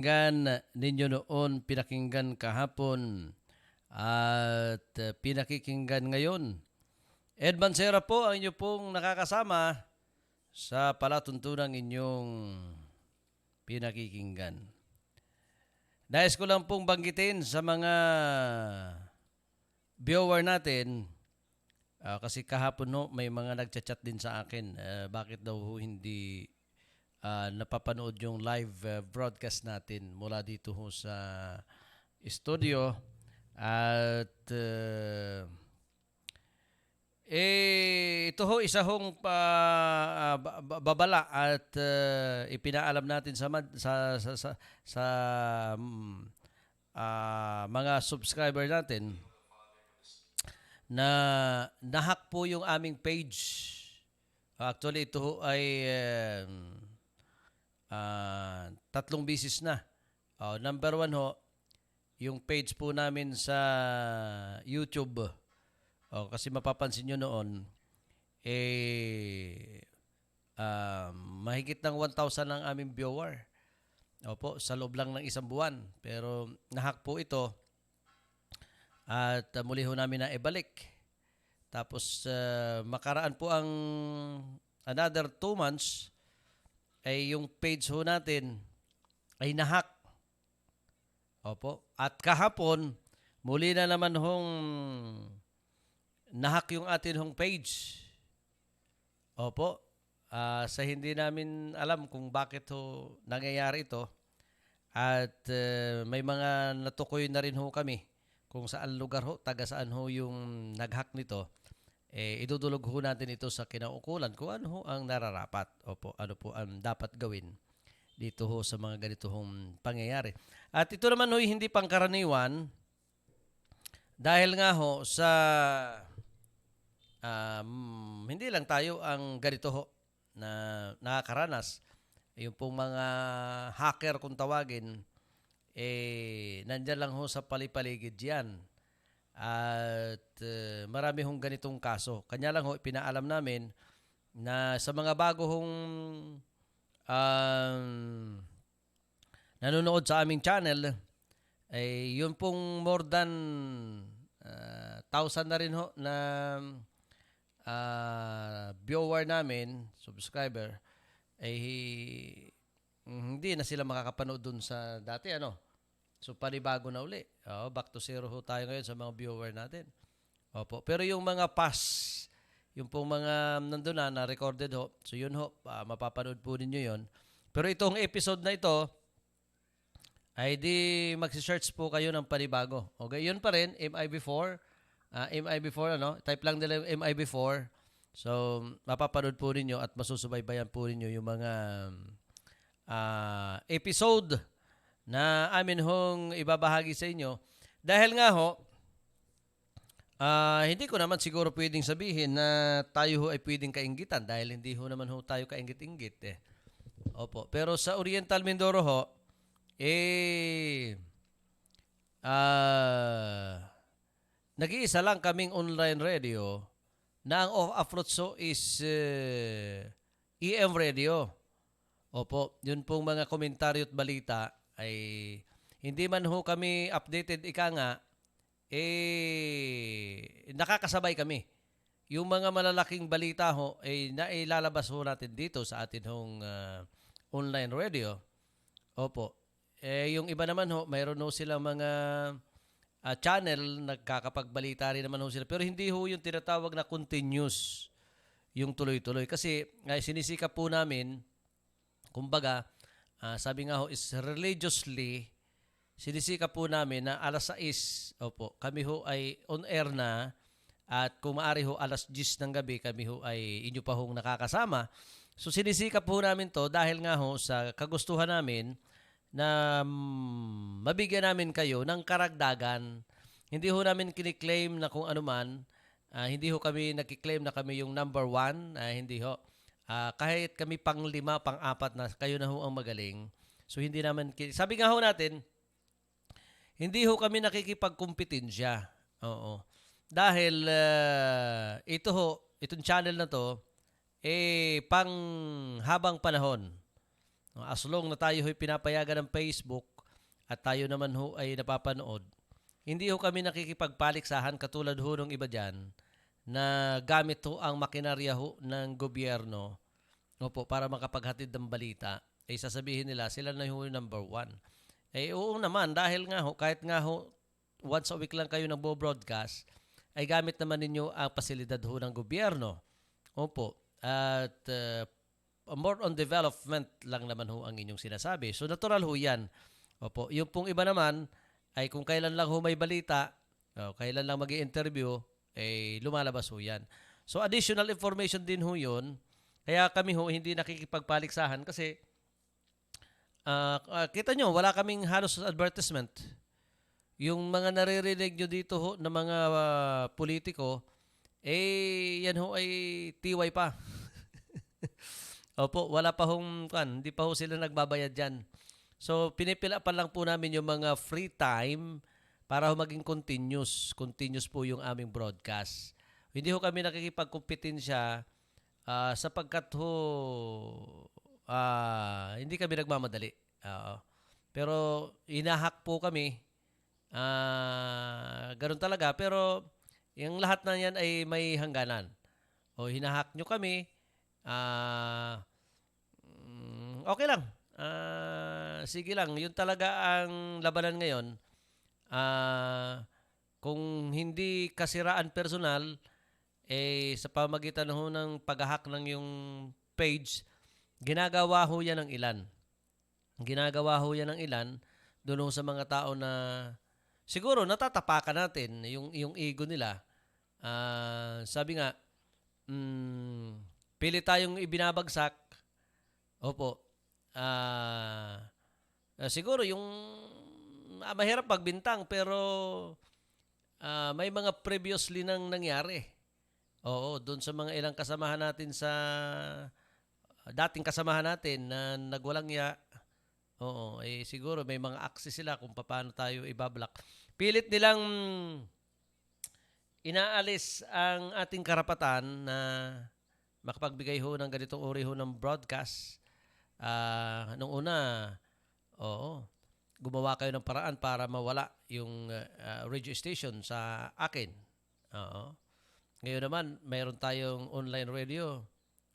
Pinakinggan ninyo noon, pinakinggan kahapon, at pinakikinggan ngayon. Ed Mancera po ang inyo pong nakakasama sa palatuntunang inyong pinakikinggan. Nais ko lang pong banggitin sa mga viewer natin, kasi kahapon no, may mga nagchat-chat din sa akin, bakit daw hindi napapanood yung live broadcast natin mula dito ho sa studio. At ito ho isa hong babala at ipinaalam natin sa mga subscriber natin na nahack po yung aming page. Actually, ito ho ay tatlong bisis na. Number one ho, yung page po namin sa YouTube. Kasi mapapansin nyo noon, mahigit ng 1,000 ang aming viewer. Opo, sa loob lang ng isang buwan. Pero nahack po ito at muli ho namin na ibalik. Tapos makaraan po ang another 2 months ay yung page ho natin ay nahack. Opo. At kahapon, muli na naman hong nahack yung atin hong page. Opo. Sa hindi namin alam kung bakit ho nangyayari ito. At may mga natukoy na rin ho kami kung saan lugar ho, taga saan ho yung naghack nito. Idudulog ho natin ito sa kinaukulan kung ano ho ang nararapat. Opo, ano po ang dapat gawin dito ho sa mga ganito hong pangyayari. At ito naman ho hindi pangkaraniwan dahil nga ho sa hindi lang tayo ang ganito ho na nakakaranas. Yung pong mga hacker kung tawagin, nandyan lang ho sa palipaligid yan. At marami hong ganitong kaso. Kanya lang ho, pinaalam namin na sa mga bago hong nanonood sa aming channel, ay yun pong more than 1,000 na rin ho na viewer namin, subscriber, ay hindi na sila makakapanood dun sa dati, ano. So, panibago na uli. Back to zero ho tayo ngayon sa mga viewer natin. Opo. Pero yung mga past, yung pong mga nandun na recorded ho, so yun ho, mapapanood po ninyo yun. Pero itong episode na ito, ay di magsi-search po kayo ng panibago. Okay, yun pa rin, MIB4. MIB4, ano? Type lang nila yung MIB4. So, mapapanood po ninyo at masusubaybayan po ninyo yung mga episode na amin hong ibabahagi sa inyo. Dahil nga ho, hindi ko naman siguro pwedeng sabihin na tayo ho ay pwedeng kainggitan dahil hindi ho naman ho tayo kainggit-inggit eh. Opo. Pero sa Oriental Mindoro ho, nag-iisa lang kaming online radio na ang approach so is EM radio. Opo, yun pong mga komentaryo at balita ay hindi man ho kami updated ika nga, nakakasabay kami. Yung mga malalaking balita ho ay nailalabas ho natin dito sa atin hong online radio. Opo. Yung iba naman ho, mayroon ho silang mga channel, nagkakapagbalita rin naman ho sila. Pero hindi ho yung tinatawag na continuous, yung tuloy-tuloy. Kasi sinisikap po namin, kumbaga, sabi nga ho is religiously, sinisikap po namin na alas 6, opo, kami ho ay on air na at kung maaari ho alas 10 ng gabi kami ho ay inyo pa hong nakakasama. So sinisikap po namin to dahil nga ho sa kagustuhan namin na mabigyan namin kayo ng karagdagan. Hindi ho namin kiniklaim na kung ano man, hindi ho kami nagkiklaim na kami yung number 1, hindi ho. Kahit kami pang-5, pang-4 na, kayo na ho ang magaling. So, hindi naman, sabi nga ho natin, hindi ho kami nakikipagkumpetensya. Oo. Dahil, itong channel na to, pang habang panahon. As long na tayo ho'y pinapayagan ng Facebook at tayo naman ho ay napapanood, hindi ho kami nakikipagpaliksahan katulad ho ng iba dyan na gamit ho ang makinarya ho ng gobyerno, opo, para makapaghatid ng balita. Ay sasabihin nila sila na ho yung number one. Oo naman, dahil nga ho, kahit nga ho once a week lang kayo nagbo-broadcast, ay gamit naman ninyo ang pasilidad ho ng gobyerno. Opo. At more on development lang naman ho ang inyong sinasabi. So natural ho yan. Opo. Yung pong iba naman ay kung kailan lang ho may balita, kailan lang mag-i-interview, eh lumalabas ho yan. So additional information din ho yun. Kaya kami ho hindi nakikipagpaliksahan kasi kita nyo, wala kaming halos advertisement. Yung mga naririnig nyo dito ho na mga politiko, eh yan ho ay tiway pa. Opo, wala pa hong hindi pa ho sila nagbabayad dyan. So, pinipila pa lang po namin yung mga free time para ho maging continuous. Continuous po yung aming broadcast. Hindi ho kami nakikipagkumpetensya sapagkat ho hindi kami nagmamadali. Pero inahak po kami. Ganun talaga. Pero yung lahat na yan ay may hangganan. O hinahak nyo kami. Okay lang. Sige lang. Yun talaga ang labanan ngayon. Kung hindi kasiraan personal, sa pamagitan ho ng paghahak ng yung page, ginagawa ho yan ng ilan. Ginagawa ho yan ng ilan doon ho sa mga tao na siguro natatapakan natin yung ego nila. Sabi nga, pili tayong ibinabagsak. Opo. Siguro yung mahirap pagbintang pero may mga previously nang nangyari. Oo, doon sa mga ilang kasamahan natin sa dating kasamahan natin na nagwalang ya. Oo, siguro may mga access sila kung paano tayo ibablock. Pilit nilang inaalis ang ating karapatan na makapagbigay ho ng ganitong uri ho ng broadcast. Nung una, gumawa kayo ng paraan para mawala yung radio station sa akin. Oo. Ngayon naman, mayroon tayong online radio.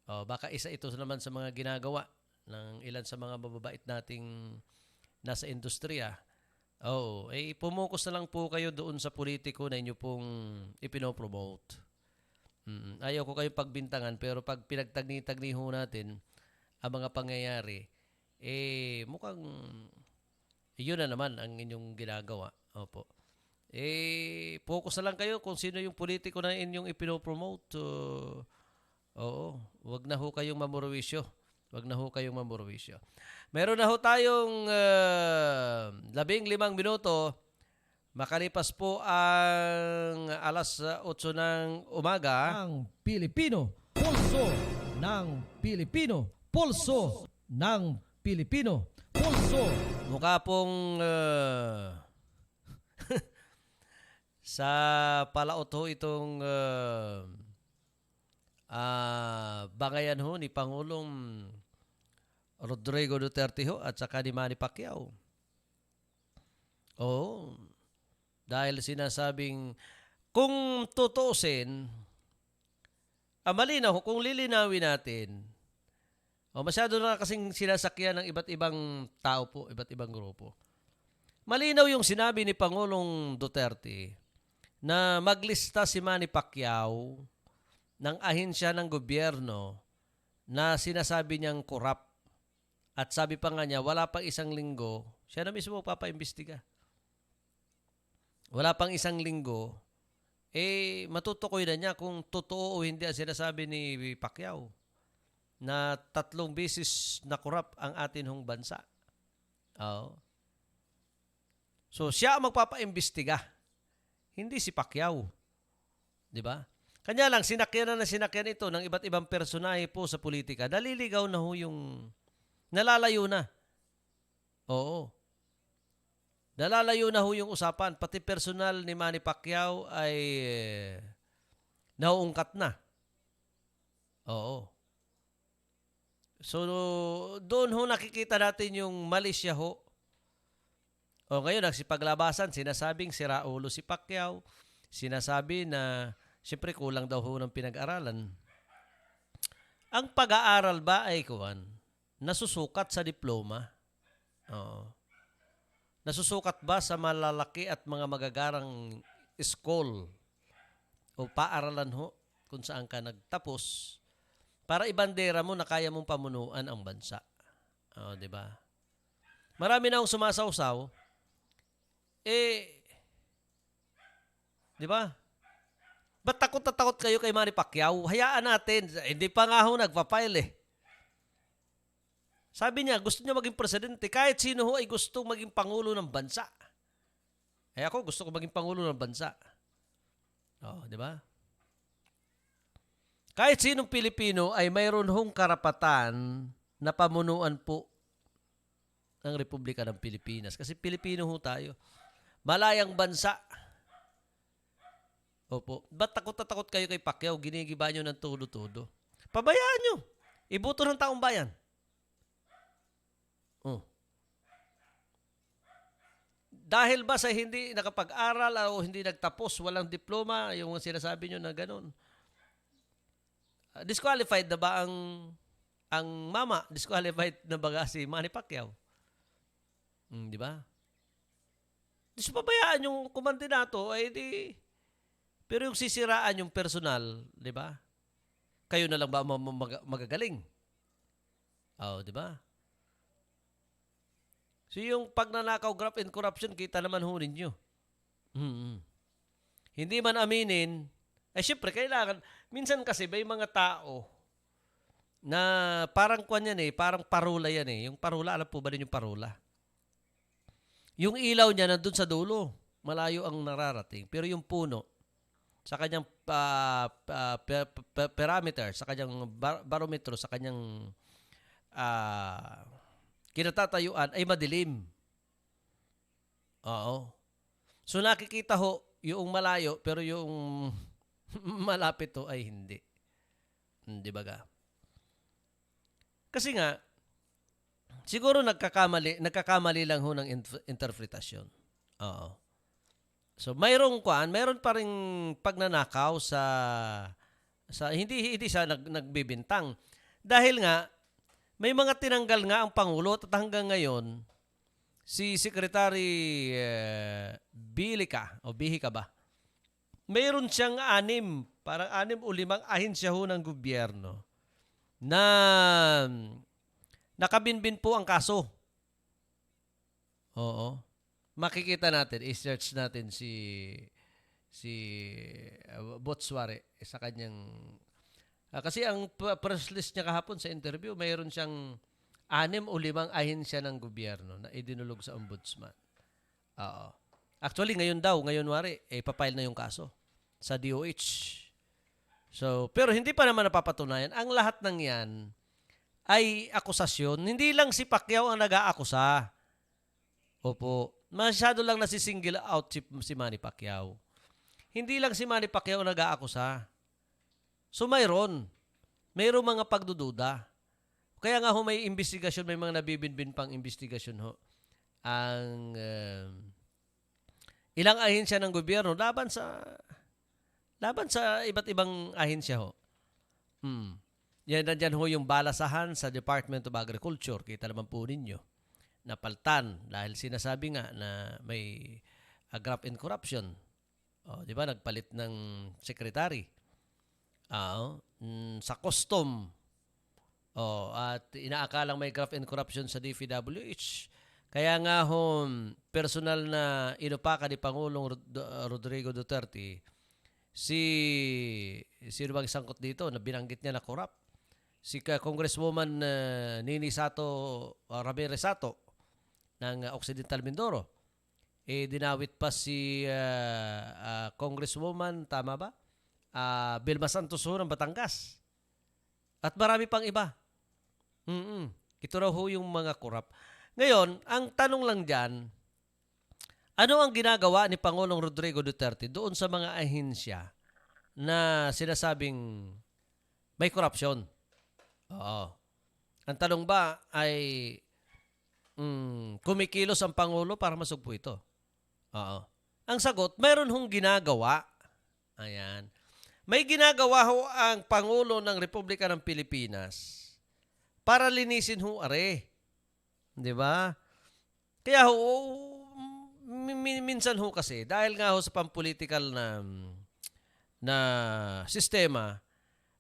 Baka isa ito naman sa mga ginagawa ng ilan sa mga mababait nating nasa industriya. Pumukus na lang po kayo doon sa politiko na inyo pong ipinopromote. Ayaw ko kayong pagbintangan pero pag pinagtagni-tagni ho natin ang mga pangyayari, mukhang yun na naman ang inyong ginagawa. Opo. Focus na lang kayo kung sino yung politiko na inyong ipinopromote. Wag na ho kayong mamurwisyo. Wag na ho kayong mamurwisyo. Meron na ho tayong 15 minuto. Makalipas po ang alas 8 ng umaga. Ang Pilipino, pulso ng Pilipino, pulso ng Pilipino, pulso. Mukha pong sa palaot ho itong bangayan ho ni Pangulong Rodrigo Duterte ho at saka ni Manny Pacquiao. Dahil sinasabing kung tutuusin, malinaw kung lilinawin natin, masyado na kasing sinasakyan ng iba't ibang tao po, iba't ibang grupo. Malinaw yung sinabi ni Pangulong Duterte na maglista si Manny Pacquiao ng ahensya ng gobyerno na sinasabi niyang korap. At sabi pa nga niya, wala pang isang linggo, siya na mismo papaimbestiga. Wala pang isang linggo, matutukoy na niya kung totoo o hindi ang sinasabi ni Pacquiao na 3 beses na korap ang atin hong bansa. So, siya ang magpapaimbestiga. Hindi si Pacquiao. Di ba? Kanya lang, sinakyan ito ng iba't ibang personahe po sa politika. Naliligaw na ho yung nalalayo na. Nalalayo na ho yung usapan. Pati personal ni Manny Pacquiao ay nauungkat na. So, doon ho nakikita natin yung mali siya ho. O ngayon, nagsipaglabasan, sinasabing sira ulo si Pacquiao. Sinasabi na, siyempre kulang daw ho ng pinag-aralan. Ang pag-aaral ba ay nasusukat sa diploma? Oo. Nasusukat ba sa malalaki at mga magagarang school o paaralan ho kung saan ka nagtapos para ibandera mo na kaya mong pamunuan ang bansa? Oh, 'di ba? Marami na akong sumasawsaw. 'Di ba? Ba't takot na takot kayo kay Manny Pacquiao? Hayaan natin. Hindi pa nga ho nagpa-file eh. Sabi niya, gusto niya maging presidente. Kahit sino ho ay gusto maging pangulo ng bansa. Eh ako, gusto ko maging pangulo ng bansa. Oh, di ba? Kahit sinong Pilipino ay mayroon hong karapatan na pamunuan po ng Republika ng Pilipinas. Kasi Pilipino ho tayo. Malayang bansa. Opo. Ba't takot na takot kayo kay Pacquiao? Ginigiba nyo ng todo-todo. Pabayaan nyo. Iboto ng taong bayan. Oh. Dahil ba sa hindi nakapag-aral o hindi nagtapos, walang diploma, yung sinasabi nyo na ganun? Disqualified na ba ang mama? Disqualified na ba si Manny Pacquiao? Di ba? Di pabayaan yung kumandinato ay di. Pero yung sisiraan yung personal, di ba? Kayo na lang ba magagaling? Oh, di ba? So yung pagnanakaw, graft and corruption, kita naman ho ninyo. Hindi man aminin, syempre kailangan, minsan kasi may mga tao na parang kwan yan parang parula yan Yung parula, alam po ba din yung parula? Yung ilaw niya nandun sa dulo, malayo ang nararating. Pero yung puno, sa kanyang parameter, sa kanyang barometro, sa kanyang kinatatayuan ay madilim. Oo. So nakikita ho yung malayo pero yung malapit ho ay hindi. Di ba ga? Kasi nga, siguro nagkakamali lang ho ng interpretasyon. Oo. So mayroon pa ring pagnanakaw sa hindi siya nagbibintang. Dahil nga may mga tinanggal nga ang Pangulo at hanggang ngayon, si Secretary Bihika ba? Mayroon siyang 6 o 5 ahensya ho ng gobyerno na nakabinbin po ang kaso. Oo. Makikita natin, i-search natin si Botsware sa kanyang kasi ang press list niya kahapon sa interview, mayroon siyang 6 o 5 ahensya ng gobyerno na idinulog sa ombudsman. Oo. Actually, ngayon wari, papile na yung kaso sa DOH. So, pero hindi pa naman napapatunayan. Ang lahat ng yan ay akusasyon. Hindi lang si Pacquiao ang nag-aakusa. Opo. Masyado lang nasisingle out si Manny Pacquiao. Hindi lang si Manny Pacquiao ang nag-aakusa. So mayroong mga pagdududa. Kaya nga ho may investigasyon, may mga nabibinbin pang investigasyon ho. Ang ilang ahensya ng gobyerno laban sa iba't ibang ahensya ho. Yan nandyan ho yung balasahan sa Department of Agriculture. Kita naman po ninyo. Napaltan dahil sinasabi nga na may graft and corruption. Oh, di ba? Nagpalit ng secretary. Sa custom. At inaakalang may graft and corruption sa DPWH. Kaya nga personal na inupaka ni Pangulong Rodrigo Duterte sino bang sangkot dito na binanggit niya na corrupt? Si Congresswoman Nini Ramirez Sato ng Occidental Mindoro. Dinawit pa si Congresswoman, tama ba? Vilma Santos ng Batangas. At marami pang iba. Ito raw ho yung mga korap. Ngayon, ang tanong lang dyan, ano ang ginagawa ni Pangulong Rodrigo Duterte doon sa mga ahensya na sinasabing may korupsyon? Oo. Ang tanong ba ay kumikilos ang Pangulo para masugpo ito? Oo. Ang sagot, mayroon hong ginagawa. Ayan. May ginagawa ho ang Pangulo ng Republika ng Pilipinas para linisin ho are. Di ba? Kaya ho, minsan ho kasi, dahil nga ho sa pampolitical na sistema,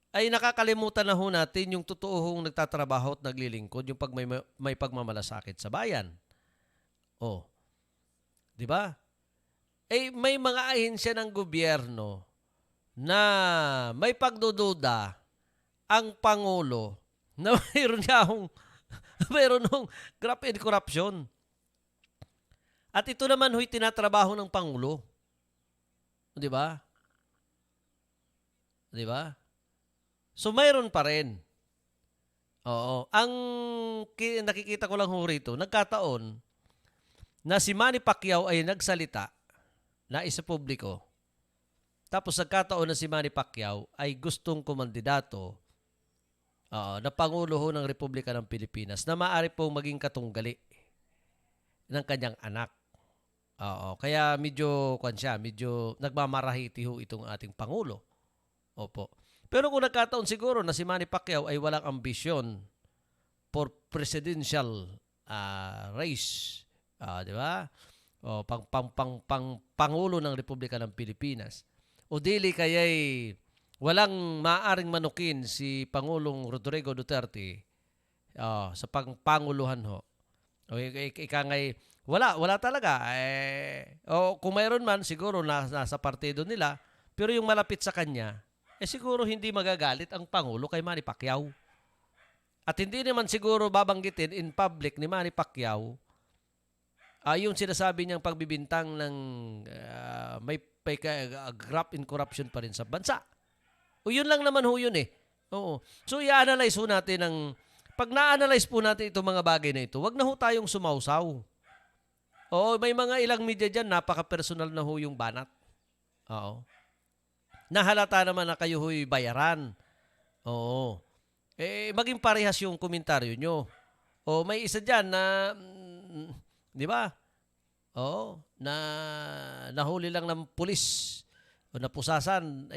ay nakakalimutan na ho natin yung totoo hong nagtatrabaho at naglilingkod, yung pag may pagmamalasakit sa bayan. Oh, di ba? Eh, may mga ahensya ng gobyerno na may pagdududa ang Pangulo na mayroon hong graft and corruption. At ito naman ho'y tinatrabaho ng Pangulo. Di ba? Di ba? So, mayroon pa rin. Oo. Ang nakikita ko lang ho rito, nagkataon na si Manny Pacquiao ay nagsalita na isa publiko. Tapos nagkataon na si Manny Pacquiao ay gustong kumandidato na Pangulo ho ng Republika ng Pilipinas na maaari pong maging katunggali ng kanyang anak. Oo. Kaya medyo nagmamarahiti ho itong ating Pangulo. Opo. Pero kung nagkataon siguro na si Manny Pacquiao ay walang ambisyon for presidential race, di ba? O Pangulo ng Republika ng Pilipinas. O dili kaya'y walang maaring manukin si Pangulong Rodrigo Duterte sa pangpanguluhan ho. O ikangay, wala talaga. O kung mayroon man, siguro nasa partido nila, pero yung malapit sa kanya, siguro hindi magagalit ang Pangulo kay Manny Pacquiao. At hindi naman siguro babanggitin in public ni Manny Pacquiao yung sinasabi niyang pagbibintang ng may graft in corruption pa rin sa bansa. O yun lang naman ho yun eh. Oo. So i-analyze ho natin pag na-analyze po natin itong mga bagay na ito, wag na ho tayong sumausaw. Oo, may mga ilang media dyan, napaka-personal na ho yung banat. Oo. Nahalata naman na kayo ho'y bayaran. Oo. Maging parehas yung komentaryo nyo. O may isa dyan na, di ba? Oo. Na nahuli lang ng pulis o napusasan,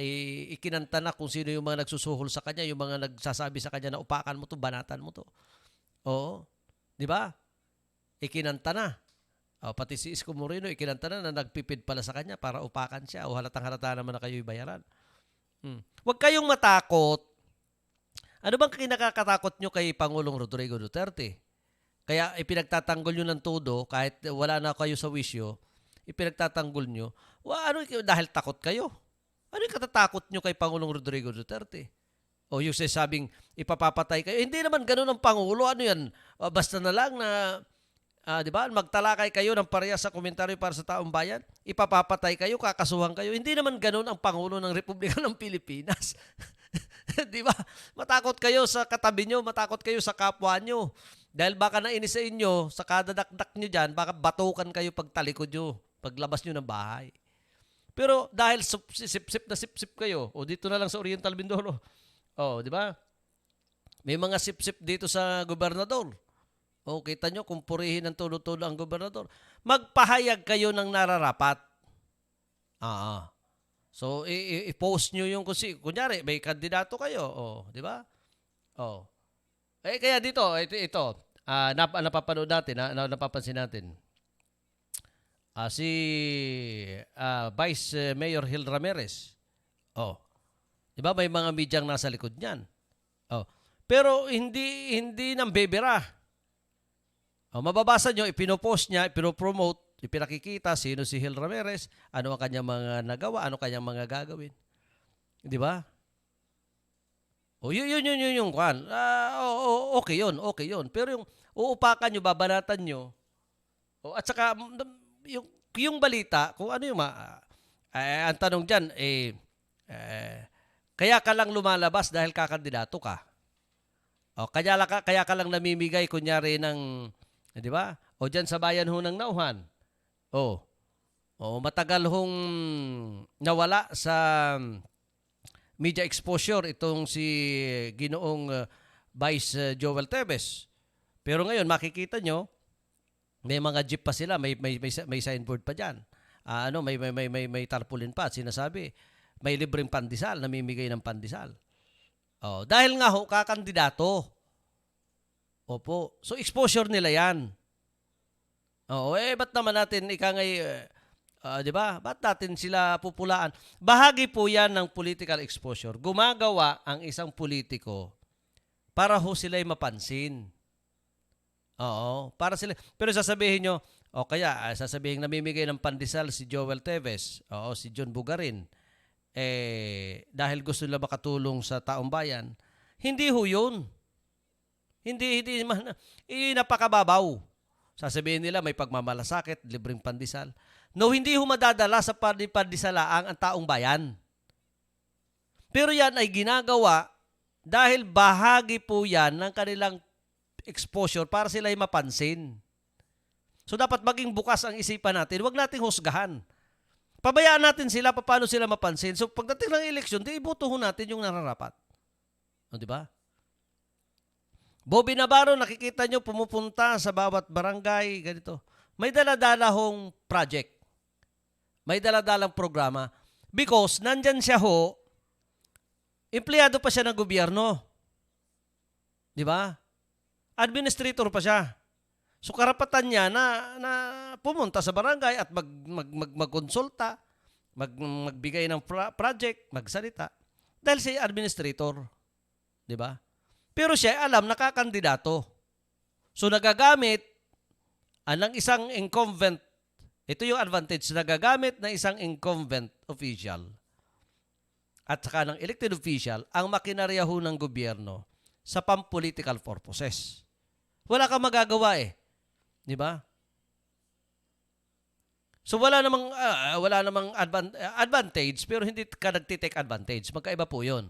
ikinanta na kung sino yung mga nagsusuhol sa kanya, yung mga nagsasabi sa kanya na upakan mo to, banatan mo to. Oo. Di ba? Ikinanta na. Pati si Isko Moreno, ikinanta na nagpipid pala sa kanya para upakan siya. O halatang-halata naman na kayo'y bayaran. Huwag kayong matakot. Ano bang kinakakatakot nyo kay Pangulong Rodrigo Duterte? Kaya ipinagtatanggol nyo ng todo, kahit wala na kayo sa wisyo, ipinagtatanggol nyo. Dahil takot kayo. Ano yung katatakot nyo kay Pangulong Rodrigo Duterte? O yung sabing ipapapatay kayo. Hindi naman ganun ang Pangulo. Ano yan? Basta na lang na di ba? Magtalakay kayo ng parehas sa komentaryo para sa taong bayan, ipapapatay kayo, kakasuhan kayo. Hindi naman ganoon ang Pangulo ng Republika ng Pilipinas. Di ba? Matakot kayo sa katabi nyo, matakot kayo sa kapwa nyo. Dahil baka nainis sa inyo, sa kadadakdak nyo dyan, baka batukan kayo pagtalikod nyo, paglabas nyo ng bahay. Pero dahil sip-sip na sip-sip kayo, o dito na lang sa Oriental Mindoro, di ba? May mga sip-sip dito sa gobernador. O, kita nyo, kung purihin ng tulo-tulo ang gobernador, magpahayag kayo ng nararapat. So, i-post nyo yung, kunyari, may kandidato kayo. Di ba? Kaya dito, ito napapanood natin, napapansin natin. Si Vice Mayor Hil Ramirez. Di ba, may mga medyang nasa likod niyan. Pero hindi nang bebera. Mababasa nyo, ipinopost niya, ipinopromote, ipinakikita sino si Hil Ramirez, ano ang kanyang mga nagawa, ano kanyang mga gagawin. Di ba? Yun yung kwan. Okay yun. Pero yung uupakan nyo, babanatan nyo, at saka yung balita, kung ano yung ang tanong dyan, kaya ka lang lumalabas dahil kakandidato ka. Kaya ka lang namimigay, kunyari ng, di ba? O dyan sa bayan ho ng Nauhan. Matagal hong nawala sa media exposure itong si Ginoong Vice Joel Teves. Pero ngayon, makikita nyo, may mga jeep pa sila, may signboard pa dyan. May tarpaulin pa at sinasabi, may libreng pandesal, namimigay ng pandesal. Dahil nga ho, kakandidato. Opo. So, exposure nila yan. Ba't naman natin di ba? Ba't natin sila pupulaan? Bahagi po yan ng political exposure. Gumagawa ang isang politiko para ho sila'y mapansin. Para sila. Pero sasabihin nyo, sasabihin namimigay ng pandesal si Joel Teves, si John Bugarin, dahil gusto nila makatulong sa taong bayan. Hindi ho yun. Hindi napakababaw. Sasabihin nila may pagmamalasakit, libreng pandesal. No, hindi ho madadala sa pandesalaang ang taong bayan. Pero yan ay ginagawa dahil bahagi po yan ng kanilang exposure para sila ay mapansin. So dapat maging bukas ang isipan natin. Huwag nating husgahan. Pabayaan natin sila paano sila mapansin. So pagdating ng eleksyon, ibotoho natin yung nararapat. Di ba? Bobby Navarro, nakikita nyo pumupunta sa bawat barangay, ganito. May daladala hong project. May daladalang programa. Because nandyan siya ho, empleyado pa siya ng gobyerno. Di ba? Administrator pa siya. So karapatan niya na pumunta sa barangay at magkonsulta, magbigay ng project, magsalita. Dahil siya administrator. Di ba? Pero siya alam nakakandidato. So nagagamit ng isang incumbent. Ito yung advantage. Nagagamit ng isang incumbent official at saka ng elected official ang makinarya ho ng gobyerno sa pampolitical purposes. Wala kang magagawa Di ba? So wala namang advantage pero hindi ka nagtitake advantage. Magkaiba po 'yon.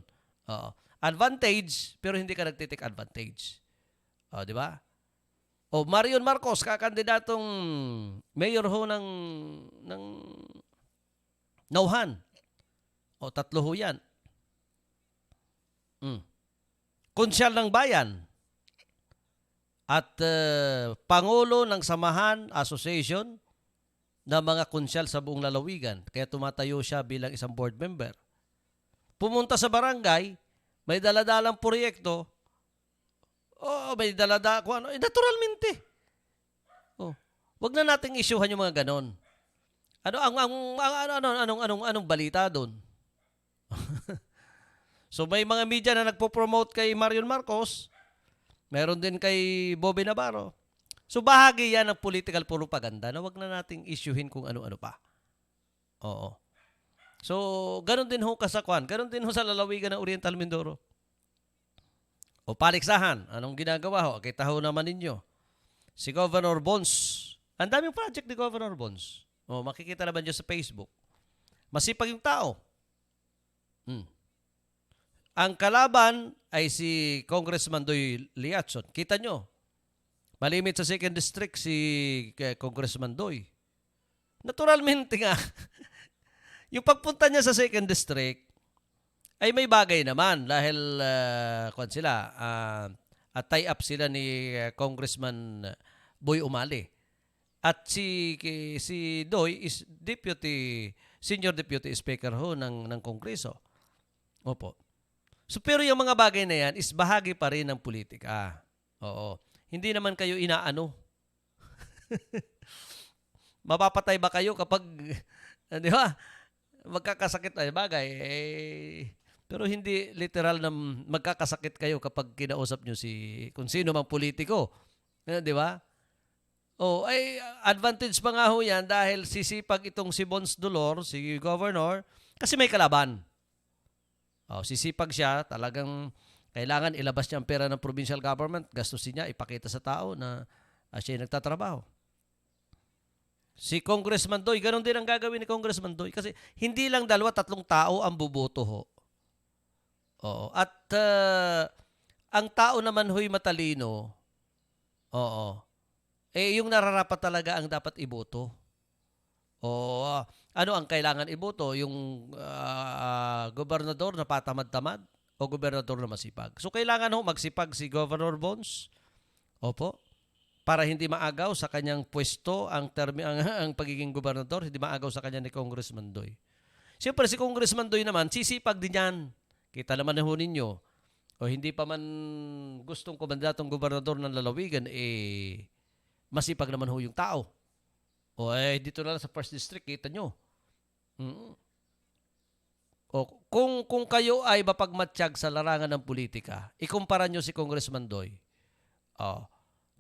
Advantage pero hindi ka nagtitake advantage. Di ba? Marion Marcos, kakandidatong mayor ho ng Nauhan. Tatlo ho yan. Konsyal ng bayan at pangulo ng Samahan Association ng mga konsyal sa buong lalawigan. Kaya tumatayo siya bilang isang board member. Pumunta sa barangay, may daladalang proyekto. May dalada kung ano. Naturalmente. Wag na nating isyuhan yung mga ganon. Anong balita doon? So may mga media na nagpo-promote kay Marion Marcos. Meron din kay Bobby Navarro. So bahagi yan ng political propaganda na wag na nating isyuhin kung ano-ano pa. So ganon din ho kasakwan. Ganon din ho sa lalawigan ng Oriental Mindoro. Paliksahan. Anong ginagawa ho? Kita ho naman ninyo. Si Governor Bons. Ang daming project ni Governor Bons. Makikita naman nyo sa Facebook. Masipag yung tao. Ang kalaban ay si Congressman Doy Liatson. Kita nyo. Malimit sa 2nd District si Congressman Doy. Naturalmente nga, yung pagpunta niya sa 2nd District, ay may bagay naman dahil tie up sila ni Congressman Boy Umali. At si Doy is senior deputy speaker ho ng Kongreso. Opo. So pero yung mga bagay na yan is bahagi pa rin ng politika. Hindi naman kayo inaano. Mapapatay ba kayo kapag di ba? Magkakasakit ay bagay pero hindi literal na magkakasakit kayo kapag kinausap nyo kung sino mang politiko. Di ba? Ay advantage pa nga ho yan dahil sisipag itong si Bons Dolor, si Governor, kasi may kalaban. Sisipag siya, talagang kailangan ilabas niya ang pera ng provincial government, gastusin niya, ipakita sa tao na siya ay nagtatrabaho. Si Congressman Doy, ganun din ang gagawin ni Congressman Doy kasi hindi lang 2-3 tao ang buboto ho. At ang tao naman ho'y matalino. Yung nararapat talaga ang dapat iboto. Ano ang kailangan iboto? Yung gobernador na patamad-tamad? o gobernador na masipag. So kailangan ho magsipag si Governor Bones. Opo. Para hindi maagaw sa kanyang pwesto ang pagiging gobernador, hindi maagaw sa kanya ni Congressman Doy. Siyempre si Congressman Doy naman, sisipag din yan. Kita naman ho ninyo. O hindi pa man gustong kumandatong gobernador ng lalawigan, masipag naman ho yung tao. O dito na lang sa 1st District, kita nyo. O, kung kayo ay mapagmatsyag sa larangan ng politika, ikumpara nyo si Congressman Doy.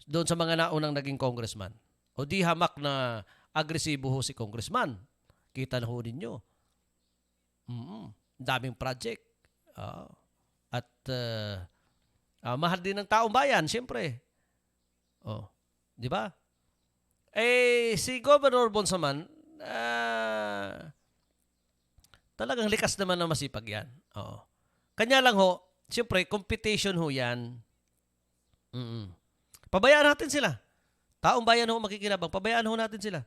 Doon sa mga naunang naging congressman. O di hamak na agresibo ho si congressman. Kita na ho ninyo. Daming project. At mahal din ng taong bayan, siyempre. Di ba? Si Governor Bonsaman, talagang likas naman na masipag yan. Kanya lang ho, siyempre, competition ho yan. Pabayaan natin sila. Taong bayan ho makikinabang, pabayaan ho natin sila.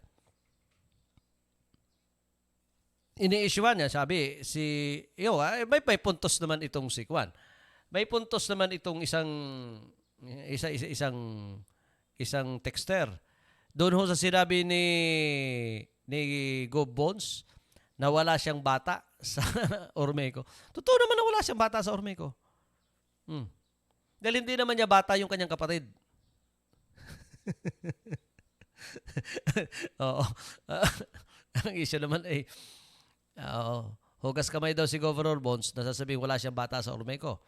Ini-issuean niya, sabi, may puntos naman itong si Kwan. May puntos naman itong isang texter. Doon ho sa sinabi ni Gov Bones, na wala siyang bata sa Ormeco. Totoo naman na wala siyang bata sa Ormeco. Dahil hindi naman niya bata yung kanyang kapatid. Oo. Ang issue naman ay, hugas kamay daw si Governor Bones na sasabihin wala siyang bata sa Ormeco.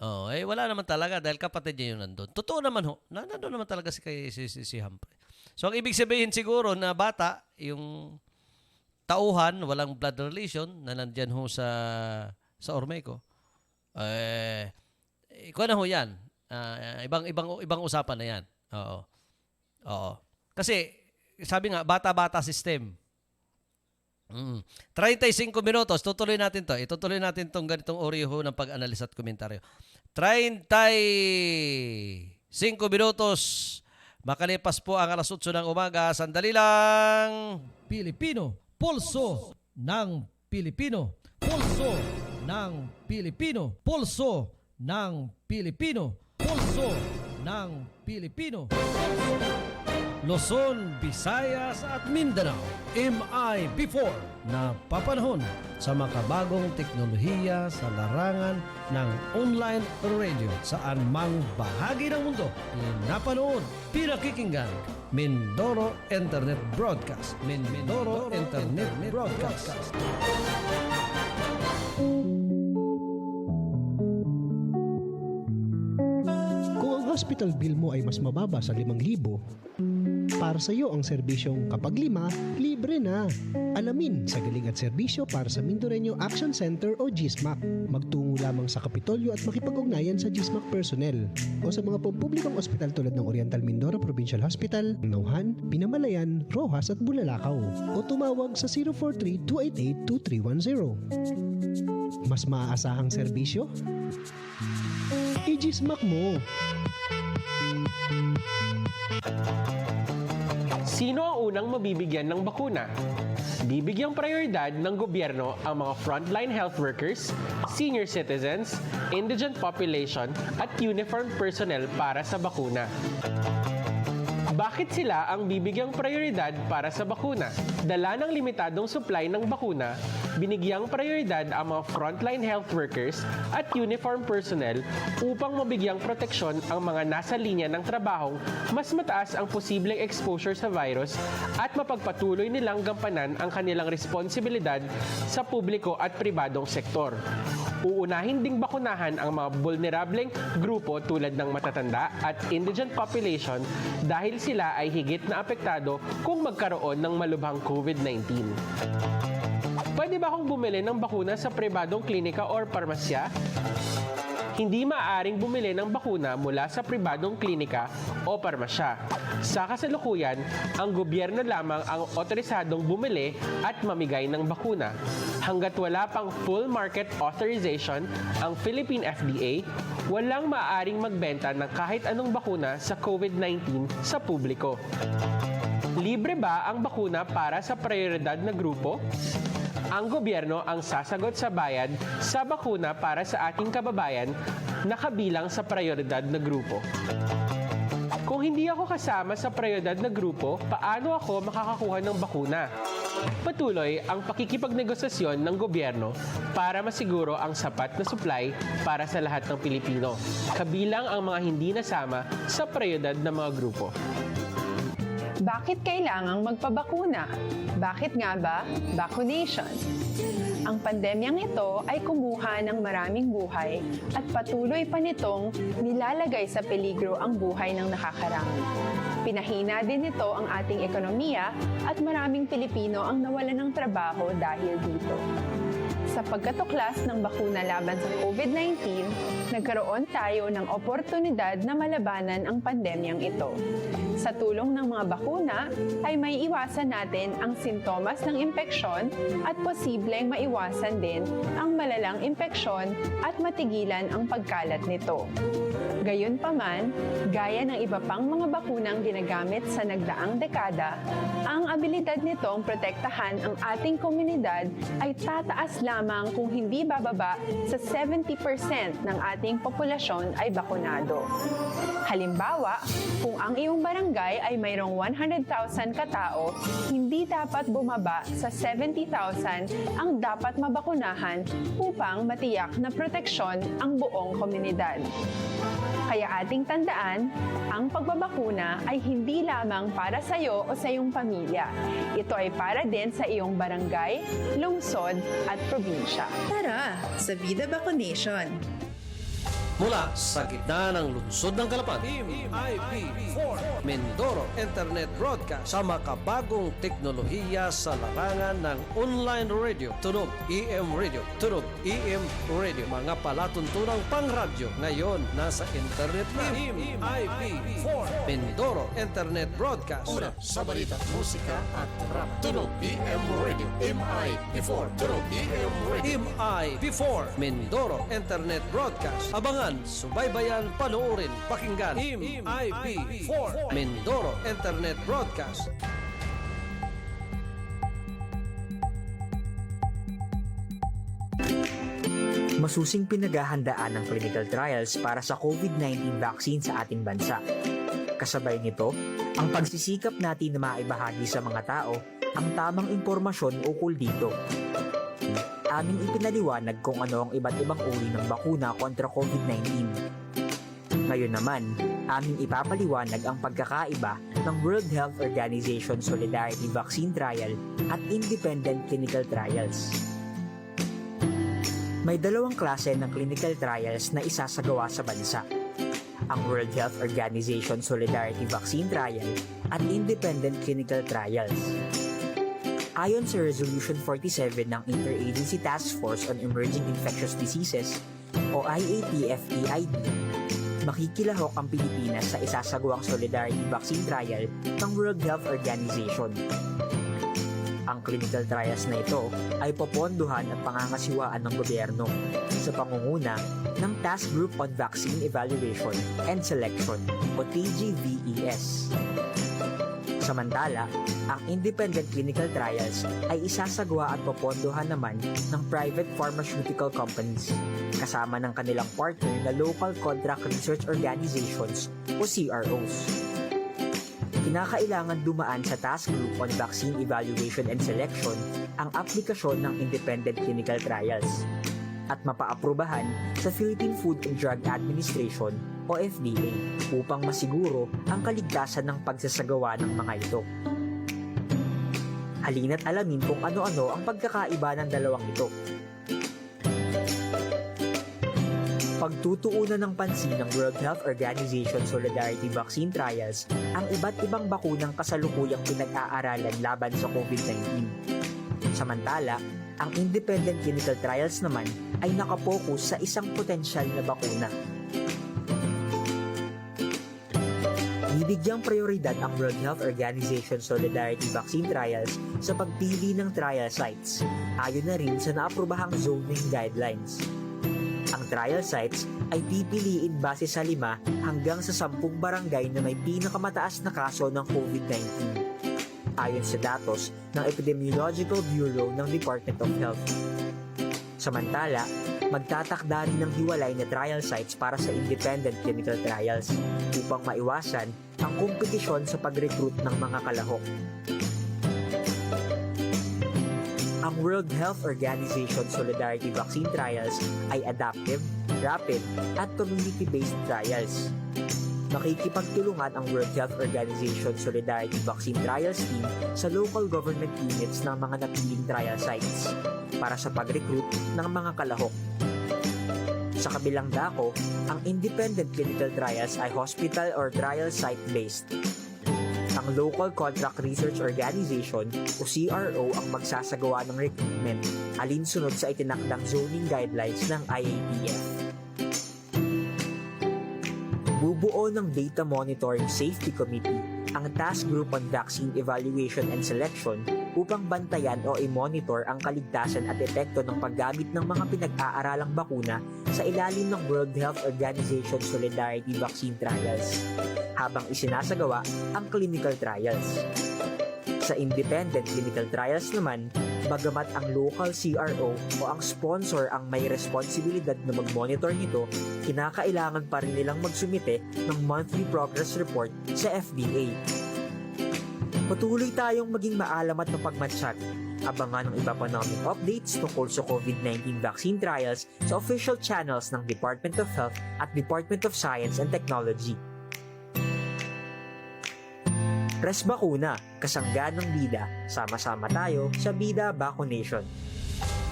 Wala naman talaga dahil kapatid niya yun nandun. Totoo naman ho. Nandun naman talaga si Humphrey. So, ang ibig sabihin siguro na bata, yung tauhan, walang blood relation na nandyan ho sa Ormeco. Ikaw na ho yan. Ibang usapan na yan. Oo. Kasi, sabi nga, bata-bata system. 35 minutos. Tutuloy natin to. Itutuloy natin tong ganitong uri ho ng pag-analisa at komentaryo. 35 minutos. Makalipas po ang alas 8 ng umaga. Sandali lang. Pilipino, pulso ng Pilipino. Pulso ng Pilipino. Pulso ng Pilipino. Pulso ng Pilipino. Luzon, Visayas at Mindanao. MI-Before na papanahon sa makabagong teknolohiya sa larangan ng online radio saan mang bahagi ng mundo pinapanood, pinakikinggan. Mindoro Internet Broadcast. Mindoro Internet Broadcast. Kung ang hospital bill mo ay mas mababa sa 5,000, para sa iyo ang serbisyong kapag 5, libre na. Alamin sa galing at serbisyo para sa Mindoreño Action Center o GSMAC. Magtungo lamang sa Kapitolyo at makipag-ugnayan sa GSMAC personnel o sa mga pampublikong ospital tulad ng Oriental Mindoro Provincial Hospital, Nauhan, Pinamalayan, Rojas at Bulalakaw o tumawag sa 043-288-2310. Mas maaasahang serbisyo? I-GSMAC mo! Sino ang unang mabibigyan ng bakuna? Bibigyang prioridad ng gobyerno ang mga frontline health workers, senior citizens, indigent population at uniformed personnel para sa bakuna. Bakit sila ang bibigyang prioridad para sa bakuna? Dala ng limitadong supply ng bakuna, binigyang prioridad ang mga frontline health workers at uniform personnel upang mabigyang proteksyon ang mga nasa linya ng trabahong mas mataas ang posibleng exposure sa virus at mapagpatuloy nilang gampanan ang kanilang responsibilidad sa publiko at pribadong sektor. Uunahin ding bakunahan ang mga vulnerableng grupo tulad ng matatanda at indigent population dahil sila ay higit na apektado kung magkaroon ng malubhang COVID-19. Pwede ba akong bumili ng bakuna sa pribadong klinika or parmasya? Hindi maaaring bumili ng bakuna mula sa pribadong klinika o parmasya. Sa kasalukuyan, ang gobyerno lamang ang otorisadong bumili at mamigay ng bakuna. Hanggat wala pang full market authorization ang Philippine FDA, walang maaaring magbenta ng kahit anong bakuna sa COVID-19 sa publiko. Libre ba ang bakuna para sa prioridad na grupo? Ang gobyerno ang sasagot sa bayad sa bakuna para sa ating kababayan na kabilang sa prioridad na grupo. Kung hindi ako kasama sa prioridad na grupo, paano ako makakakuha ng bakuna? Patuloy ang pakikipagnegosasyon ng gobyerno para masiguro ang sapat na supply para sa lahat ng Pilipino, kabilang ang mga hindi nasama sa prioridad na mga grupo. Bakit kailangang magpabakuna? Bakit nga ba vaccination? Ang pandemyang ito ay kumuha ng maraming buhay at patuloy pa nitong nilalagay sa peligro ang buhay ng nakakarami. Pinahina din nito ang ating ekonomiya at maraming Pilipino ang nawalan ng trabaho dahil dito. Sa pagkatuklas ng bakuna laban sa COVID-19, nagkaroon tayo ng oportunidad na malabanan ang pandemyang ito. Sa tulong ng mga bakuna, ay may iwasan natin ang sintomas ng impeksyon at posibleng maiwasan din ang malalang impeksyon at matigilan ang pagkalat nito. Gayunpaman, gaya ng iba pang mga bakunang ginagamit sa nagdaang dekada, ang abilidad nitong protektahan ang ating komunidad ay tataas lamang kung hindi bababa sa 70% ng ating populasyon ay bakunado. Halimbawa, kung ang iyong barangay ay mayroong 100,000 katao, hindi dapat bumaba sa 70,000 ang dapat mabakunahan upang matiyak na proteksyon ang buong komunidad. Kaya ating tandaan, ang pagbabakuna ay hindi lamang para sa iyo o sa iyong pamilya. Ito ay para din sa iyong barangay, lungsod at probinsya. Tara sa Vida Vaccination! Mula sa gitna ng lungsod ng Kalapan, MIP4 Mindoro Internet Broadcast sa makabagong teknolohiya sa larangan ng online radio, tunog EM Radio, tunog EM Radio, mga palatuntunang pangradyo ngayon nasa internet na. MIP4 Mindoro Internet Broadcast. Una sa balita, musika at rap. Tunog EM Radio. MI4. Tunog EM Radio. MIP4 Mindoro Internet Broadcast. Abangan, subaybayan, panoorin, pakinggan. MIP4 Mindoro Internet Broadcast. Masusing pinaghahandaan ng clinical trials para sa COVID-19 vaccine sa ating bansa. Kasabay nito, ang pagsisikap natin na maibahagi sa mga tao ang tamang impormasyon ukol dito. Aming ipinaliwanag kung ano ang iba't ibang uri ng bakuna kontra COVID-19. Ngayon naman, aming ipapaliwanag ang pagkakaiba ng World Health Organization Solidarity Vaccine Trial at Independent Clinical Trials. May dalawang klase ng clinical trials na isasagawa sa bansa. Ang World Health Organization Solidarity Vaccine Trial at Independent Clinical Trials. Ayon sa Resolution 47 ng Interagency Task Force on Emerging Infectious Diseases o IATF-EID, makikilahok ang Pilipinas sa isasagawang Solidarity Vaccine Trial ng World Health Organization. Ang clinical trials na ito ay popondohan at pangangasiwaan ng gobyerno sa pangunguna ng Task Group on Vaccine Evaluation and Selection o TGVES. Samantala, ang independent clinical trials ay isasagawa at popondohan naman ng private pharmaceutical companies kasama ng kanilang partner na local contract research organizations o CROs. Kinakailangan dumaan sa Task Group on Vaccine Evaluation and Selection ang aplikasyon ng independent clinical trials at mapaaprubahan sa Philippine Food and Drug Administration o FDA upang masiguro ang kaligtasan ng pagsasagawa ng mga ito. Halina't alamin kung ano-ano ang pagkakaiba ng dalawang ito. Pagtutuunan ng pansin ng World Health Organization Solidarity Vaccine Trials ang iba't ibang bakunang kasalukuyang pinag-aaralan laban sa COVID-19. Samantala, ang independent clinical trials naman ay nakapokus sa isang potensyal na bakuna. Bibigyang prioridad ang World Health Organization Solidarity Vaccine Trials sa pagpili ng trial sites, ayon na rin sa naaprobahang zoning guidelines. Ang trial sites ay pipiliin base sa 5 hanggang sa 10 barangay na may pinakamataas na kaso ng COVID-19. ayon sa datos ng Epidemiological Bureau ng Department of Health. Samantala, magtatakda rin ng hiwalay na trial sites para sa independent clinical trials upang maiwasan ang kompetisyon sa pag-recruit ng mga kalahok. Ang World Health Organization Solidarity Vaccine Trials ay adaptive, rapid, at community-based trials. Makikipagtulungan ang World Health Organization Solidarity Vaccine Trials Team sa local government units ng mga napiling trial sites para sa pag-recruit ng mga kalahok. Sa kabilang dako, ang independent clinical trials ay hospital or trial site-based. Ang Local Contract Research Organization o CRO ang magsasagawa ng recruitment alinsunod sa itinakdang zoning guidelines ng IATF. Bubuo ng Data Monitoring Safety Committee ang Task Group on Vaccine Evaluation and Selection upang bantayan o i-monitor ang kaligtasan at epekto ng paggamit ng mga pinag-aaralang bakuna sa ilalim ng World Health Organization Solidarity Vaccine Trials, habang isinasagawa ang clinical trials. Sa independent clinical trials naman, bagamat ang local CRO o ang sponsor ang may responsibilidad na mag-monitor nito, kinakailangan pa rin nilang magsumite ng monthly progress report sa FDA. Patuloy tayong maging maalam at mapagmatsyag. Abangan ang iba pa naming updates tungkol sa COVID-19 vaccine trials sa official channels ng Department of Health at Department of Science and Technology. Res Bakuna, kasangga ng bida, sama-sama tayo sa Bida Vaccination.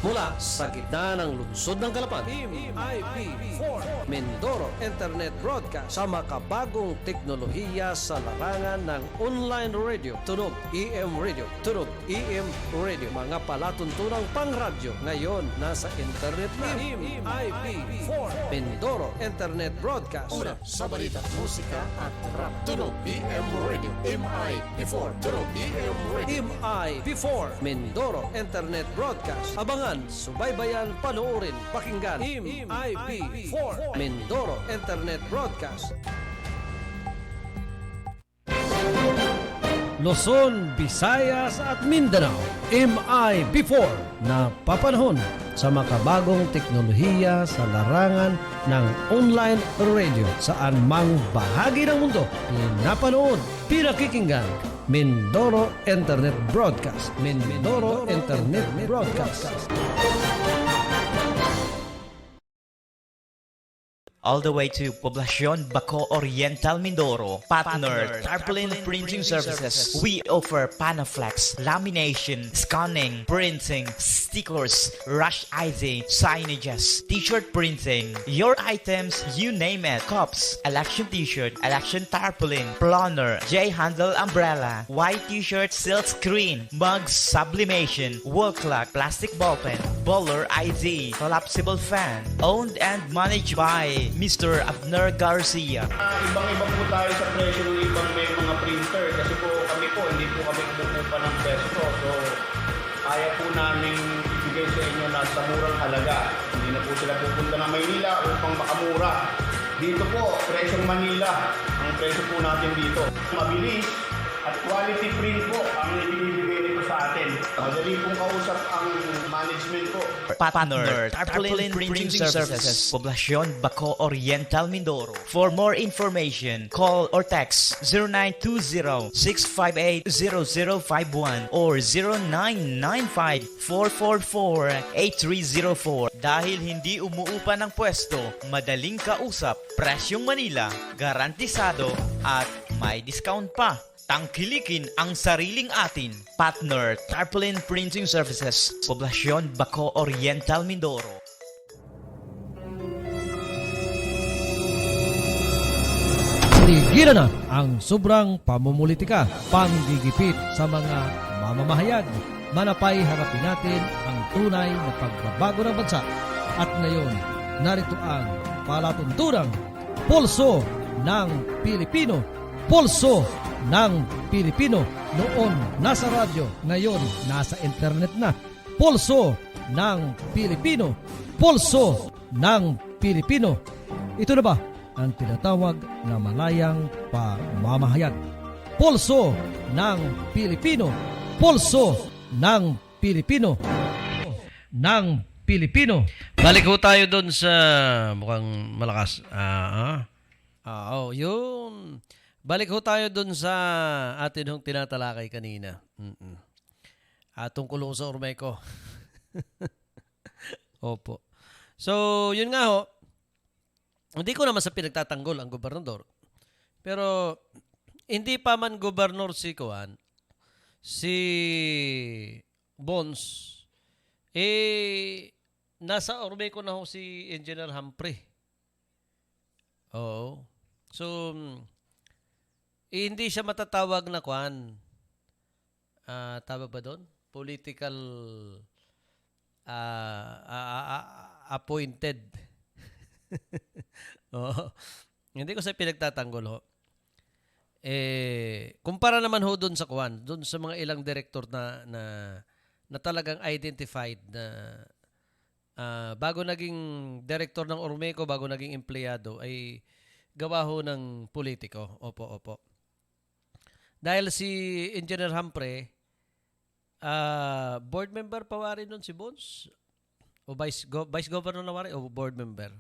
Mula sa gitna ng lungsod ng Kalapan, MIB4 Mindoro Internet Broadcast sa makabagong teknolohiya sa larangan ng online radio, Tunog EM Radio, Tunog EM Radio, mga palatuntunang pangradyo ngayon nasa internet na. MIB4 Mindoro Internet Broadcast. Una sa balita, musika at rap. Tunog EM Radio. MIB4. Tunog EM Radio. MIB4 Mindoro Internet Broadcast. Abangan, subaybayan, panoorin, pakinggan. MIB4 Mindoro Internet Broadcast. Luzon, Visayas at Mindanao, MIB4 na papanahon sa makabagong teknolohiya sa larangan ng online radio saan mang bahagi ng mundo pinapanood, pinakikinggan. Mindoro Internet Broadcast. Mindoro Internet Broadcast. All the way to Poblacion, Baco Oriental, Mindoro. Partner, Tarpaulin Printing Services. We offer Panaflex, lamination, scanning, printing, stickers, rush ID, signages, t-shirt printing. Your items, you name it. Cups, election t-shirt, election tarpaulin, planner, J-handle umbrella, white t-shirt, silk screen, mugs, sublimation, wall clock, plastic ballpen, bowler ID, collapsible fan. Owned and managed by Mr. Abner Garcia. Ibang-iba po tayo sa presyo ng ibang may mga printer kasi po hindi po kami kumukupa ng peso. So, kaya po namin ibigay sa inyo na sa murang halaga. Hindi na po sila pupunta ng Maynila upang makamura. Dito po, presyong Manila, ang presyo po natin dito. Mabilis at quality print po ang ibibigay nito sa atin. Madali pong kausap ang management po. Partner, Tarpaulin Printing Services, Poblacion, Baco Oriental, Mindoro. For more information, call or text 0920-658-0051 or 0995-444-8304. Dahil hindi umuupa ng pwesto, madaling kausap, presyong Manila, garantisado at may discount pa. Tangkilikin ang sariling atin. Partner, Tarpaulin Printing Services, Poblacion, Baco Oriental, Mindoro. Tigilan na ang sobrang pamumulitika, panggigipit sa mga mamamahayag. Manapay harapin natin ang tunay na pagbabago ng bansa. At ngayon, narito ang palatuntunang Pulso ng Pilipino. Pulso ng Pilipino. Noon nasa radyo, ngayon nasa internet na. Pulso ng Pilipino. Pulso ng Pilipino. Ito na ba ang tinatawag na malayang pamamahayag? pulso ng Pilipino. Pulso ng Pilipino. Ng Pilipino. Balik ho tayo doon sa mukhang malakas. Yun. Balik ho tayo doon sa atin hong tinatalakay kanina. Tungkol ho sa Ormeco. Opo. So, yun nga ho. Hindi ko naman sa pinagtatanggol ang gobernador. Pero, hindi pa man gobernador si Bons, nasa Ormeco na ho si Engineer Humphrey. Oo. So, hindi siya matatawag na tawag ba doon? Political appointed. Oo. Hindi ko sa pinagtatanggol ho. Kumpara naman ho doon sa doon sa mga ilang director na talagang identified na bago naging director ng Ormeco, bago naging empleyado, ay gawa ho ng politiko. Opo. Dahil si Engineer Humphrey, board member pa rin nun si Bones? O vice governor na rin? O board member?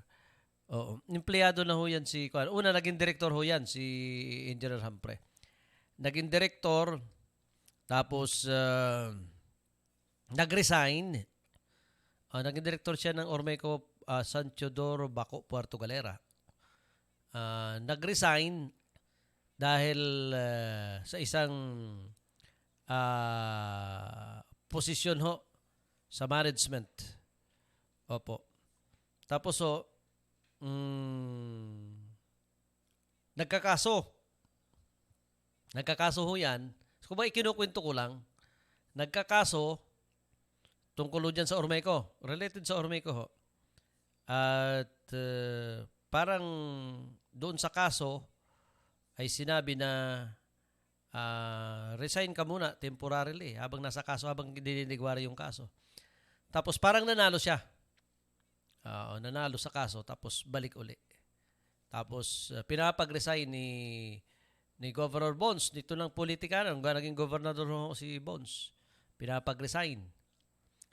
Oo. Empleyado na ho yan si... Una, naging director ho yan si Engineer Humphrey. Naging director, tapos nag-resign. Naging director siya ng Ormeco San Teodoro, Baco, Puerto Galera. Nag-resign dahil sa isang posisyon ho sa management. Opo. Tapos nagkakaso ho yan. Kung ba ikinukwento ko lang, nagkakaso tungkol dyan sa Ormeco. Related sa Ormeco ho. At parang doon sa kaso ay sinabi na resign ka muna temporarily habang nasa kaso, habang dininigwari yung kaso. Tapos parang nanalo siya. Nanalo sa kaso, tapos balik uli. Tapos pinapag-resign ni Governor Bones dito ng politika nung naging gobernador ho si Bones. Pinapag-resign.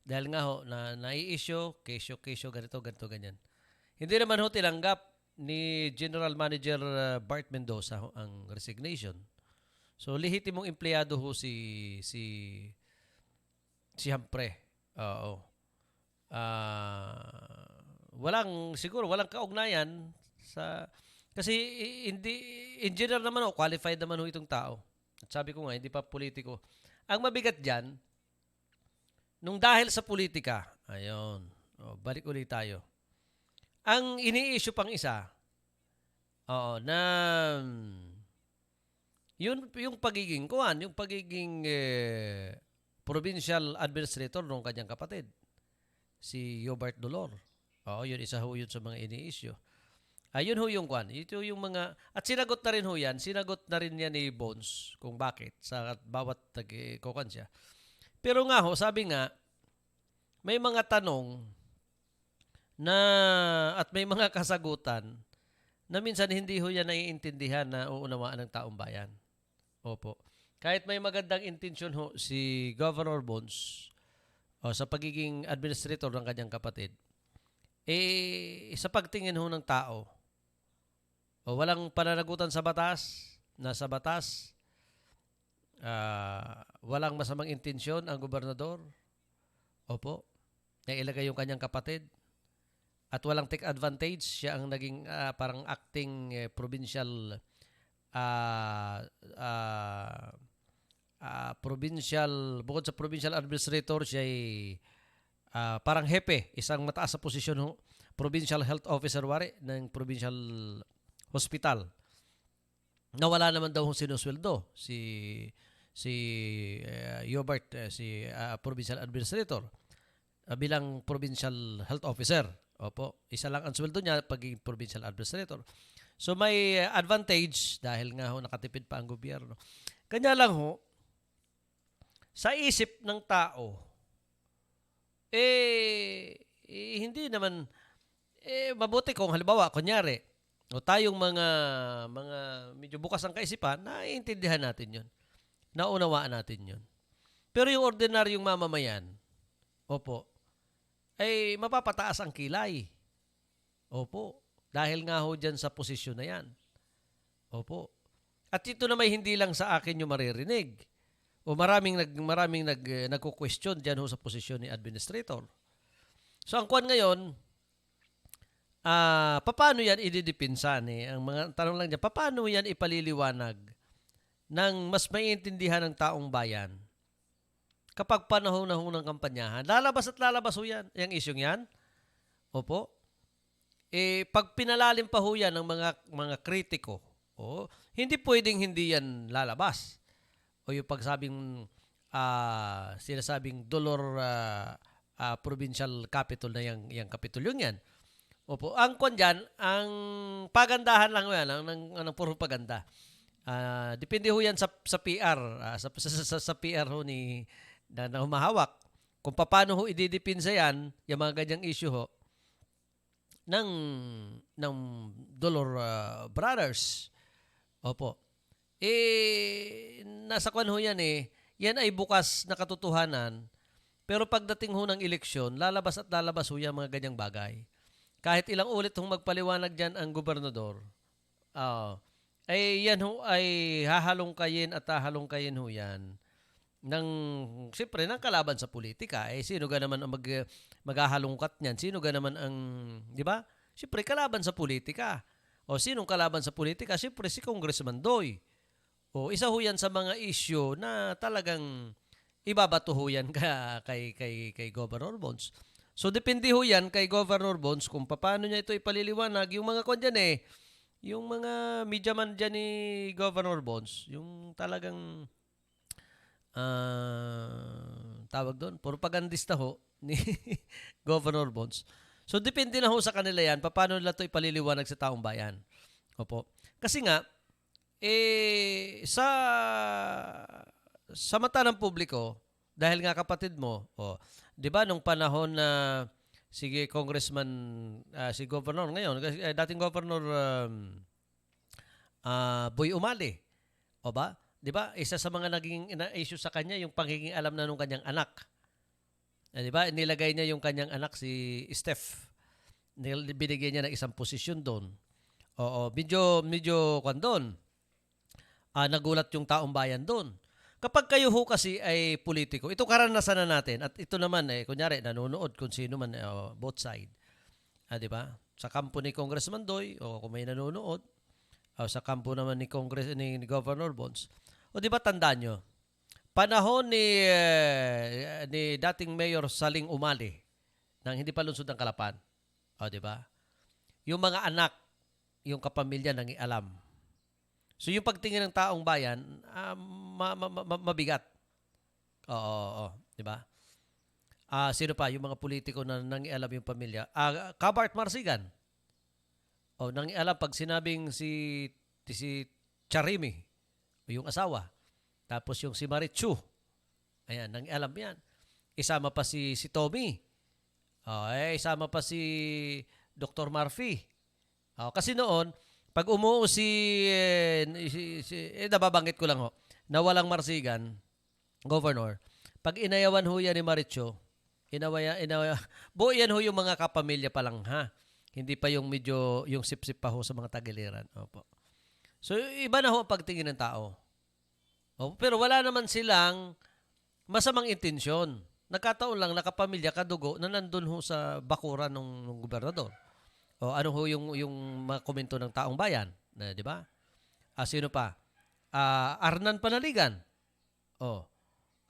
Dahil nga ho, nai-issue, kesyo, ganito, ganyan. Hindi naman ho tinanggap ni General Manager Bart Mendoza ho ang resignation. So, lehitimong empleyado ho si Humphrey. Oo. Siguro walang kaugnayan sa... Kasi engineer naman ho, qualified naman ho itong tao. At sabi ko nga, hindi pa politiko. Ang mabigat dyan, nung dahil sa politika, balik ulit tayo. Ang ini-issue pang isa, na yung pagiging provincial administrator ng kanyang kapatid, si Yobart Dolor. Yun, isa ho yun sa mga ini-issue. Ayun ho yung ito yung mga, at sinagot na rin ho yan, ni Bones kung bakit sa bawat kukan siya. Pero nga ho, sabi nga, may mga tanong na at may mga kasagutan na minsan hindi ho yan naiintindihan na uunawaan ng taong bayan. Opo. Kahit may magandang intensyon ho si Governor Bones sa pagiging administrator ng kanyang kapatid, sa pagtingin ho ng tao, walang pananagutan sa batas, nasa batas, walang masamang intensyon ang gobernador, opo, na ilagay yung kanyang kapatid, at walang take advantage, siya ang naging parang acting provincial bukod sa provincial administrator, siya ay parang hepe, isang mataas sa posisyon ho, provincial health officer ng provincial hospital. Nawala naman daw sinusweldo si Yobart, si provincial administrator bilang provincial health officer. Opo, isa lang ang sweldo niya pagiging provincial administrator. So may advantage dahil nga ho nakatipid pa ang gobyerno. Kanya lang ho, sa isip ng tao, hindi naman, mabuti kung halimbawa, kunyari, O tayong mga medyo bukas ang kaisipan, naiintindihan natin 'yon. Naunawaan natin 'yon. Pero yung ordinaryong mamamayan, opo, ay mapapataas ang kilay. Opo, dahil nga ho dyan sa posisyon na yan. Opo. At ito na may hindi lang sa akin yung maririnig. O maraming nagko-question diyan ho sa posisyon ni administrator. So ang kwan ngayon, paano yan ididipinsan Ang mga tanong lang diyan, paano yan ipaliliwanag ng mas maiintindihan ng taong bayan kapag panahon na ho ng kampanyahan? Lalabas at lalabas ho yan. Yung isyong yan. Opo. Pag pinalalim pa ho yan ng mga kritiko, hindi pwedeng hindi yan lalabas. O yung pagsabing sinasabing Dolor Provincial Capital na yung Kapitulyong yan. Opo, ang kwan dyan, ang pagandahan lang yan, ang puro paganda. Depende ho yan sa PR, sa PR ho na humahawak. Kung paano ho ididipinsa yan, yung mga ganyang issue ho, ng Dolor Brothers. Opo. Nasa kwan ho yan yan ay bukas na katotohanan. Pero pagdating ho ng eleksyon, lalabas at lalabas ho yan mga ganyang bagay. Kahit ilang ulit hong magpaliwanag dyan ang gobernador, yan ho ay hahalongkayin at hahalongkayin ho yan siyempre, ng kalaban sa politika. Sino ga naman ang maghahalongkat niyan? Sino ga naman ang, di ba? Siyempre, kalaban sa politika. O sinong kalaban sa politika? Siyempre, si Congressman Doy. O isa ho yan sa mga issue na talagang ibabato ho yan kay Governor Bonds. So, depende ho yan kay Governor Bonds kung paano niya ito ipaliliwanag. Yung mga kwan dyan yung mga media man dyan ni Governor Bonds, yung talagang tawag doon, propagandista ho ni Governor Bonds. So, depende na ho sa kanila yan, paano nila ito ipaliliwanag sa taong bayan. Opo. Kasi nga, sa mata ng publiko, dahil nga kapatid mo, di ba nung panahon na sige Congressman, si Governor ngayon, dating Governor Boy Umali, o ba? Di ba? Isa sa mga naging issue sa kanya, yung pangiging alam na nung kanyang anak. Di ba? Nilagay niya yung kanyang anak, si Steph. Binigyan niya ng isang posisyon doon. Oo, medyo kwan doon. Nagulat yung taong bayan doon. Kapag kayo ho kasi ay politiko, ito karanasan na natin. At ito naman, kunyari, nanonood kung sino man, both side. Di ba? Sa kampo ni Congressman Doy, o kung may nanonood, sa kampo naman ni Governor Bonds. O di ba tandaan nyo, panahon ni dating Mayor Saling Umali, nang hindi pa lungsod ng Kalapan, o di ba? Yung mga anak, yung kapamilya nang ialam. So yung pagtingin ng taong bayan, mabigat. Oo, di ba? Sino pa? Yung mga politiko na nang ialam yung pamilya. Kabart Marsigan. Nang ialam pag sinabing si Charimi, yung asawa. Tapos yung si Marichu. Ayan, nang alam yan. Isama pa si Tommy. Isama pa si Dr. Murphy. Kasi noon, pag umuo nababanggit ko lang ho, na walang Marsigan, Governor, pag inayawan ho yan ni Marichu, buo yan ho yung mga kapamilya pa lang ha. Hindi pa yung medyo, yung sip-sip pa ho sa mga tagiliran. Opo. So, iba na ho ang pagtingin ng tao. Pero wala naman silang masamang intensyon. Nagkataon lang nakapamilya, kadugo, na nandun ho sa bakuran ng gobernador. Ano ho yung mga komento ng taong bayan. Di ba? Sino pa? Arnan Panaligan.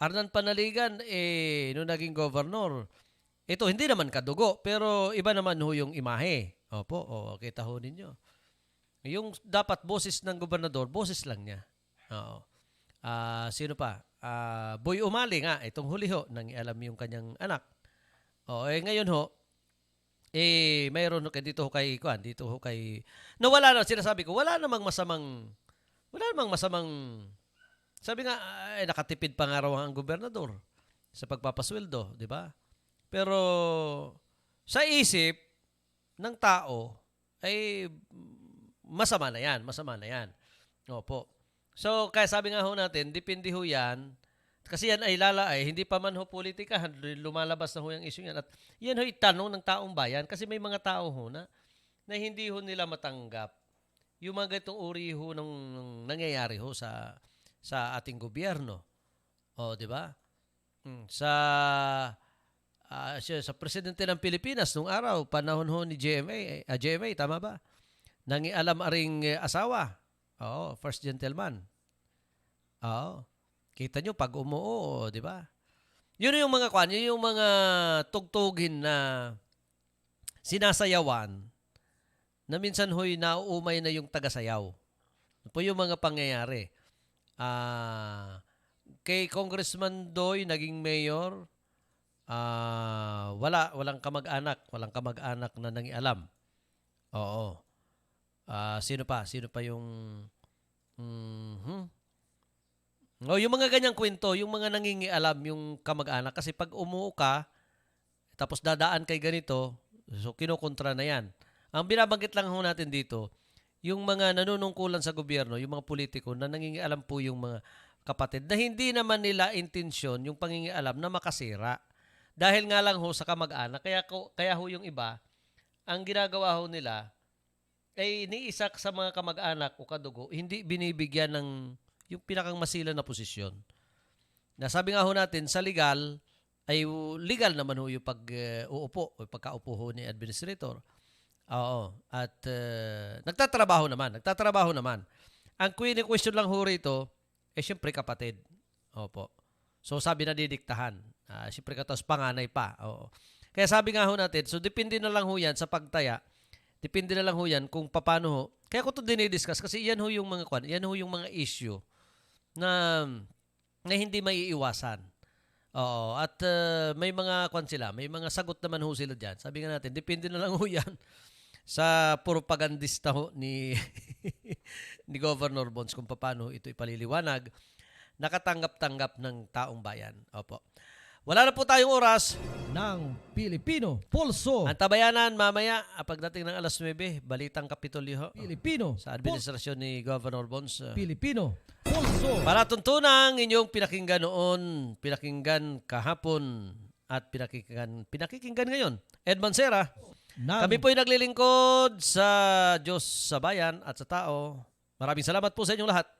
Arnan Panaligan, nung naging gobernador, ito hindi naman kadugo, pero iba naman ho yung imahe. Opo, kita ho ninyo. Yung dapat boses ng gobernador, boses lang niya. Sino pa? Boy Umali nga, itong huli ho, nang alam yung kanyang anak. Ngayon ho, mayroon dito ho kay, nawala na, sinasabi ko, wala namang masamang, sabi nga, nakatipid pa nga raw ang gobernador sa pagpapasweldo, di ba? Pero, sa isip ng tao, ay masama na yan. Masama na yan. Opo. So, kaya sabi nga ho natin, depende ho yan. Kasi yan ay hindi pa man ho politika, lumalabas na ho yung issue yan. At yan ho itanong ng taong bayan kasi may mga tao ho na hindi ho nila matanggap yung mga ganitong uri ho ng nangyayari ho sa ating gobyerno. O, di ba? Sa presidente ng Pilipinas nung araw, panahon ho ni GMA, tama ba? Nangialam aring asawa. Oo, first gentleman. Oo. Kita nyo pag umuo, di ba? Yun yung mga yun yung mga tugtugin na sinasayawan na minsan ho'y nauumay na yung tagasayaw. Po yung mga pangyayari. Kay Congressman Doy, naging mayor, walang kamag-anak na nangialam. Oo. Sino pa yung yung mga ganyang kwento, yung mga nangingialam yung kamag-anak kasi pag umuo ka tapos dadaan kay ganito, so kinukontra na yan. Ang binabanggit lang ho natin dito, yung mga nanunungkulan sa gobyerno, yung mga politiko na nangingialam po yung mga kapatid na hindi naman nila intensyon yung pangingialam na makasira. Dahil nga lang ho sa kamag-anak, kaya ho yung iba, ang ginagawa ho nila ay iniisak sa mga kamag-anak o kadugo, hindi binibigyan ng yung pinakang masila na posisyon. Nasabi nga ho natin, sa legal, ay legal naman ho yung pag-uupo o pagkaupo ho ni administrator. Oo. At nagtatrabaho naman. Ang question lang ho rito, siyempre kapatid. Opo. So sabi na didiktahan. Siyempre katapos panganay pa. Oo. Kaya sabi nga ho natin, so depende na lang ho yan sa pagtaya. Depende na lang ho yan kung paano ho. Kaya ko ito dinidiscuss kasi yan ho yung mga issue na hindi maiiwasan. Oo, at may mga may mga sagot naman ho sila diyan. Sabi nga natin, depende na lang ho yan sa propagandista ho ni ni Governor Bonds kung paano ito ipaliliwanag, nakatanggap-tanggap ng taong bayan. Opo. Wala na po tayong oras ng Pilipino Pulso. Ang tabayanan mamaya, pagdating ng alas 9, balitang Kapitolyo Pilipino sa administrasyon ni Governor Bonds. Pilipino Pulso. Para tuntunang inyong pinakinggan noon, pinakinggan kahapon at pinakikinggan ngayon. Ed Mancera. Kami po'y naglilingkod sa Diyos, sa bayan at sa tao. Maraming salamat po sa inyong lahat.